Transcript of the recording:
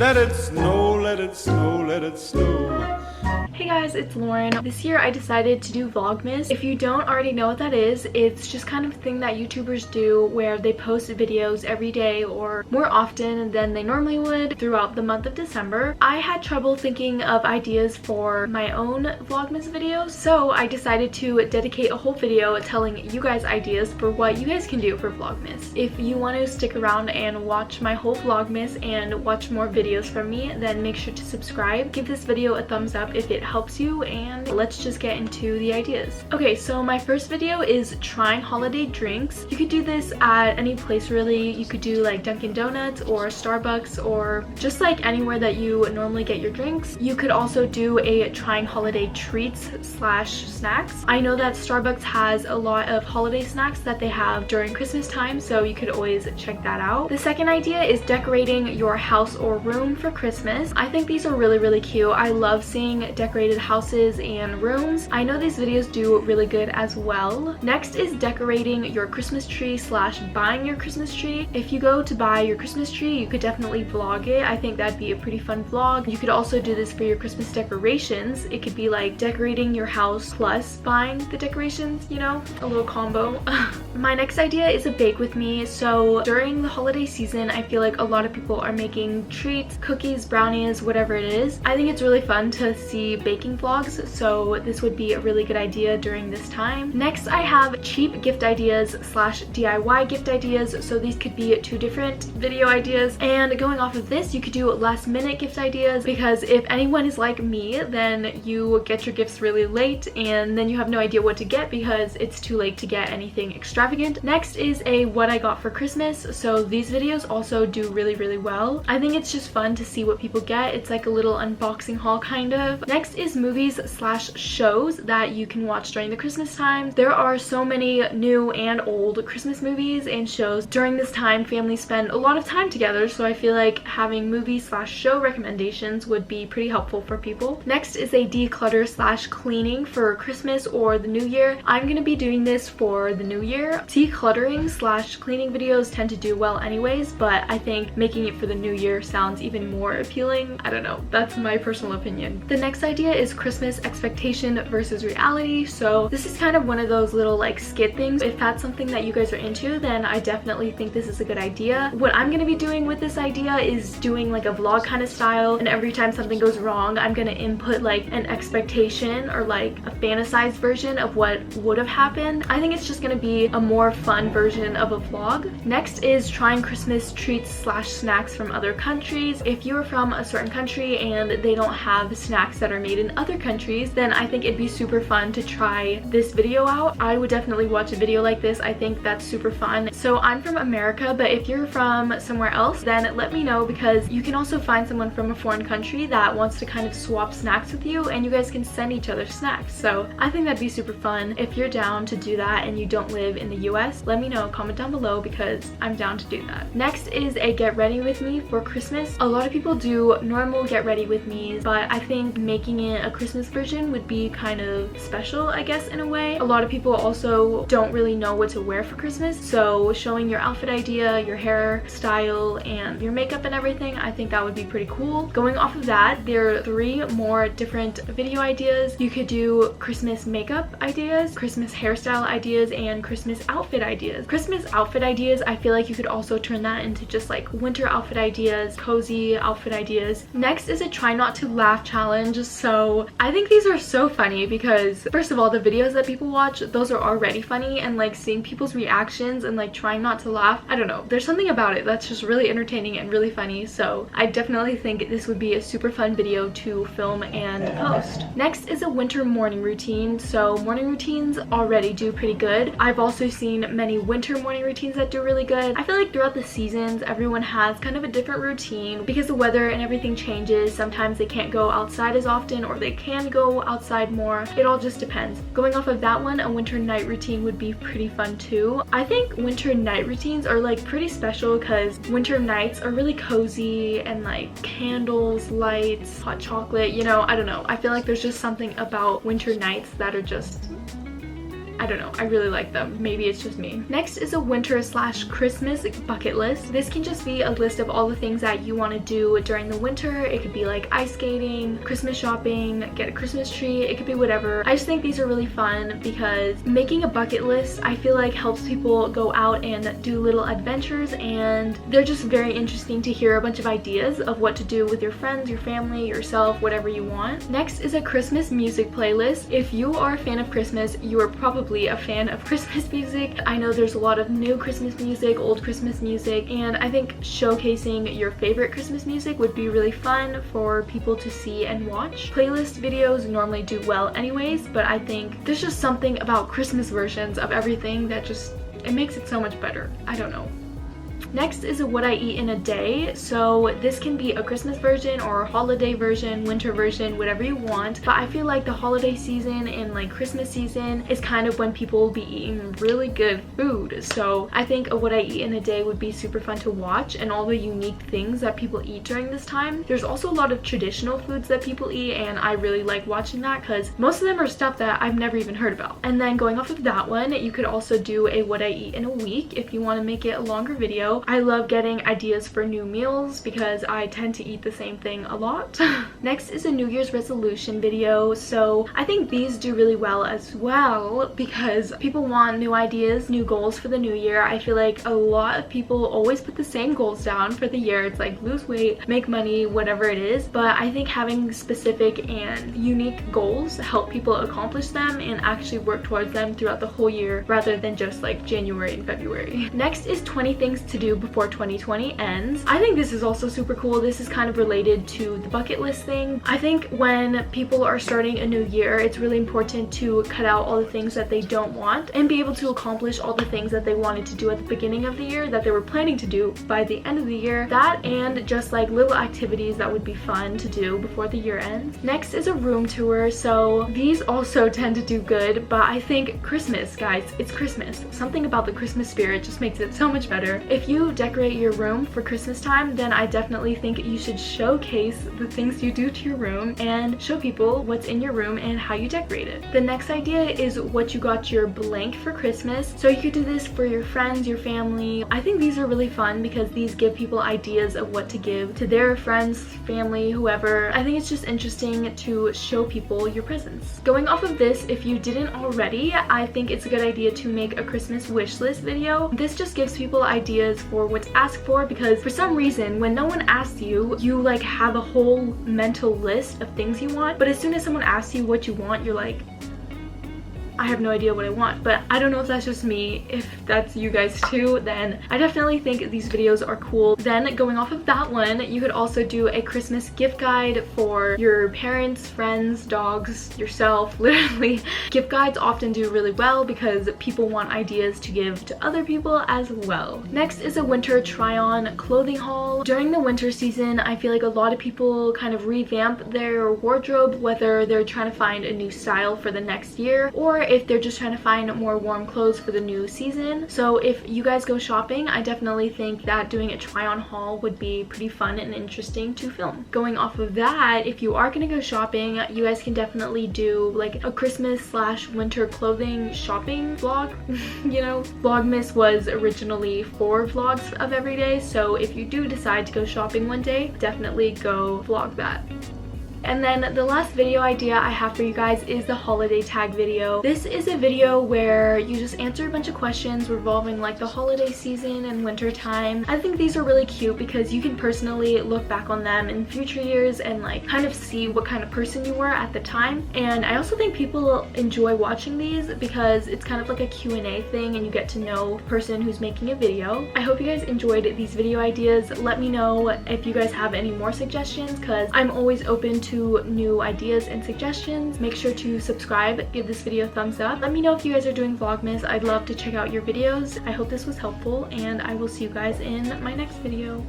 Let it snow, let it snow, let it snow. Hey guys, it's Lauren. This year I decided to do Vlogmas. If you don't already know what that is, it's just kind of a thing that YouTubers do where they post videos every day or more often than they normally would throughout the month of December. I had trouble thinking of ideas for my own Vlogmas videos, so I decided to dedicate a whole video telling you guys ideas for what you guys can do for Vlogmas. If you want to stick around and watch my whole Vlogmas and watch more videos from me, then make sure to subscribe. Give this video a thumbs up if it helps you, and let's just get into the ideas. Okay, so my first video is trying holiday drinks. You could do this at any place really. You could do like Dunkin' Donuts or Starbucks or just like anywhere that you normally get your drinks. You could also do a trying holiday treats slash snacks. I know that Starbucks has a lot of holiday snacks that they have during Christmas time, so you could always check that out. The second idea is decorating your house or room for Christmas. I think these are really cute. I love seeing decorated houses and rooms. I know these videos do really good as well. Next is decorating your Christmas tree slash buying your Christmas tree. If you go to buy your Christmas tree, you could definitely vlog it. I think that'd be a pretty fun vlog. You could also do this for your Christmas decorations. It could be like decorating your house plus buying the decorations, you know, a little combo. My next idea is a bake with me. So during the holiday season, I feel like a lot of people are making treats, cookies, brownies, whatever it is. I think it's really fun to see baking vlogs, so this would be a really good idea during this time. Next, I have cheap gift ideas slash DIY gift ideas. So these could be two different video ideas, and going off of this, you could do last minute gift ideas, because if anyone is like me, then you get your gifts really late and then you have no idea what to get because it's too late to get anything extravagant. Next is a what I got for Christmas. So these videos also do really well. I think it's just fun to see what people get. It's like a little unboxing haul kind of. Next is movies slash shows that you can watch during the Christmas time. There are so many new and old Christmas movies and shows. During this time, families spend a lot of time together, so I feel like having movie slash show recommendations would be pretty helpful for people. Next is a declutter slash cleaning for Christmas or the New Year. I'm gonna be doing this for the New Year. Decluttering slash cleaning videos tend to do well anyways, but I think making it for the New Year sounds even more appealing. I don't know, that's my personal opinion. The next idea is Christmas expectation versus reality. So this is kind of one of those little like skit things. If that's something that you guys are into, then I definitely think this is a good idea. What I'm gonna be doing with this idea is doing like a vlog kind of style, and every time something goes wrong, I'm gonna input like an expectation or like a fantasized version of what would have happened. I think it's just gonna be a more fun version of a vlog. Next is trying Christmas treats slash snacks from other countries. If you're from a certain country and they don't have snacks that are made in other countries, then I think it'd be super fun to try this video out. I would definitely watch a video like this. I think that's super fun. So I'm from America, but if you're from somewhere else, then let me know, because you can also find someone from a foreign country that wants to kind of swap snacks with you, and you guys can send each other snacks. So I think that'd be super fun. If you're down to do that and you don't live in the US, let me know, comment down below, because I'm down to do that. Next is a get ready with me for Christmas. A lot of people do normal get ready with me's, but I think making it a Christmas version would be kind of special, I guess, in a way. A lot of people also don't really know what to wear for Christmas, so showing your outfit idea, your hair style, and your makeup and everything, I think that would be pretty cool. Going off of that, there are 3 more different video ideas. You could do Christmas makeup ideas, Christmas hairstyle ideas, and Christmas outfit ideas. Christmas outfit ideas, I feel like you could also turn that into just like winter outfit ideas, cozy outfit ideas. Next is a try not to laugh challenge. So I think these are so funny because first of all, the videos that people watch, those are already funny, and like seeing people's reactions and like trying not to laugh, I don't know, there's something about it that's just really entertaining and really funny. So I definitely think this would be a super fun video to film and post. Next is a winter morning routine. So morning routines already do pretty good. I've also seen many winter morning routines that do really good. I feel like throughout the seasons, everyone has kind of a different routine because the weather and everything changes. Sometimes they can't go outside as often, or they can go outside more. It all just depends. Going off of that one, a winter night routine would be pretty fun too. I think winter night routines are like pretty special because winter nights are really cozy, and like candles, lights, hot chocolate, you know, I don't know. I feel like there's just something about winter nights that are just, I don't know, I really like them. Maybe it's just me. Next is a winter / Christmas bucket list. This can just be a list of all the things that you want to do during the winter. It could be like ice skating, Christmas shopping, get a Christmas tree, it could be whatever. I just think these are really fun because making a bucket list, I feel like helps people go out and do little adventures, and they're just very interesting to hear a bunch of ideas of what to do with your friends, your family, yourself, whatever you want. Next is a Christmas music playlist. If you are a fan of Christmas, you are probably a fan of Christmas music. I know there's a lot of new Christmas music, old Christmas music, and I think showcasing your favorite Christmas music would be really fun for people to see and watch. Playlist videos normally do well anyways, but I think there's just something about Christmas versions of everything that just, it makes it so much better. I don't know. Next is a what I eat in a day. So this can be a Christmas version or a holiday version, winter version, whatever you want. But I feel like the holiday season and like Christmas season is kind of when people will be eating really good food. So I think a what I eat in a day would be super fun to watch, and all the unique things that people eat during this time. There's also a lot of traditional foods that people eat, and I really like watching that because most of them are stuff that I've never even heard about. And then going off of that one, you could also do a what I eat in a week if you want to make it a longer video. I love getting ideas for new meals because I tend to eat the same thing a lot. Next is a New Year's resolution video. So I think these do really well as well because people want new ideas, new goals for the new year. I feel like a lot of people always put the same goals down for the year. It's like lose weight, make money, whatever it is. But I think having specific and unique goals help people accomplish them and actually work towards them throughout the whole year rather than just like January and February. Next is 20 things to do before 2020 ends. I think this is also super cool. This is kind of related to the bucket list thing. I think when people are starting a new year, it's really important to cut out all the things that they don't want and be able to accomplish all the things that they wanted to do at the beginning of the year that they were planning to do by the end of the year. That and just like little activities that would be fun to do before the year ends. Next is a room tour. So these also tend to do good, but I think Christmas, guys, it's Christmas. Something about the Christmas spirit just makes it so much better. If you decorate your room for Christmas time, then I definitely think you should showcase the things you do to your room and show people what's in your room and how you decorate it. The next idea is what you got your blank for Christmas. So you could do this for your friends, your family. I think these are really fun because these give people ideas of what to give to their friends, family, whoever. I think it's just interesting to show people your presents. Going off of this, if you didn't already, I think it's a good idea to make a Christmas wish list video. This just gives people ideas for what to ask for, because for some reason when no one asks you, you like have a whole mental list of things you want, but as soon as someone asks you what you want, you're like, I have no idea what I want. But I don't know if that's just me. If that's you guys too, then I definitely think these videos are cool. Then going off of that one, you could also do a Christmas gift guide for your parents, friends, dogs, yourself, literally. Gift guides often do really well because people want ideas to give to other people as well. Next is a winter try-on clothing haul. During the winter season, I feel like a lot of people kind of revamp their wardrobe, whether they're trying to find a new style for the next year or if they're just trying to find more warm clothes for the new season. So if you guys go shopping, I definitely think that doing a try-on haul would be pretty fun and interesting to film. Going off of that, if you are gonna go shopping, you guys can definitely do like a Christmas/winter clothing shopping vlog. You know, Vlogmas was originally 4 vlogs of every day, so if you do decide to go shopping one day, definitely go vlog that. And then the last video idea I have for you guys is the holiday tag video. This is a video where you just answer a bunch of questions revolving like the holiday season and winter time. I think these are really cute because you can personally look back on them in future years and like kind of see what kind of person you were at the time. And I also think people enjoy watching these because it's kind of like a Q&A thing and you get to know the person who's making a video. I hope you guys enjoyed these video ideas. Let me know if you guys have any more suggestions because I'm always open to new ideas and suggestions. Make sure to subscribe, give this video a thumbs up. Let me know if you guys are doing Vlogmas. I'd love to check out your videos. I hope this was helpful and I will see you guys in my next video.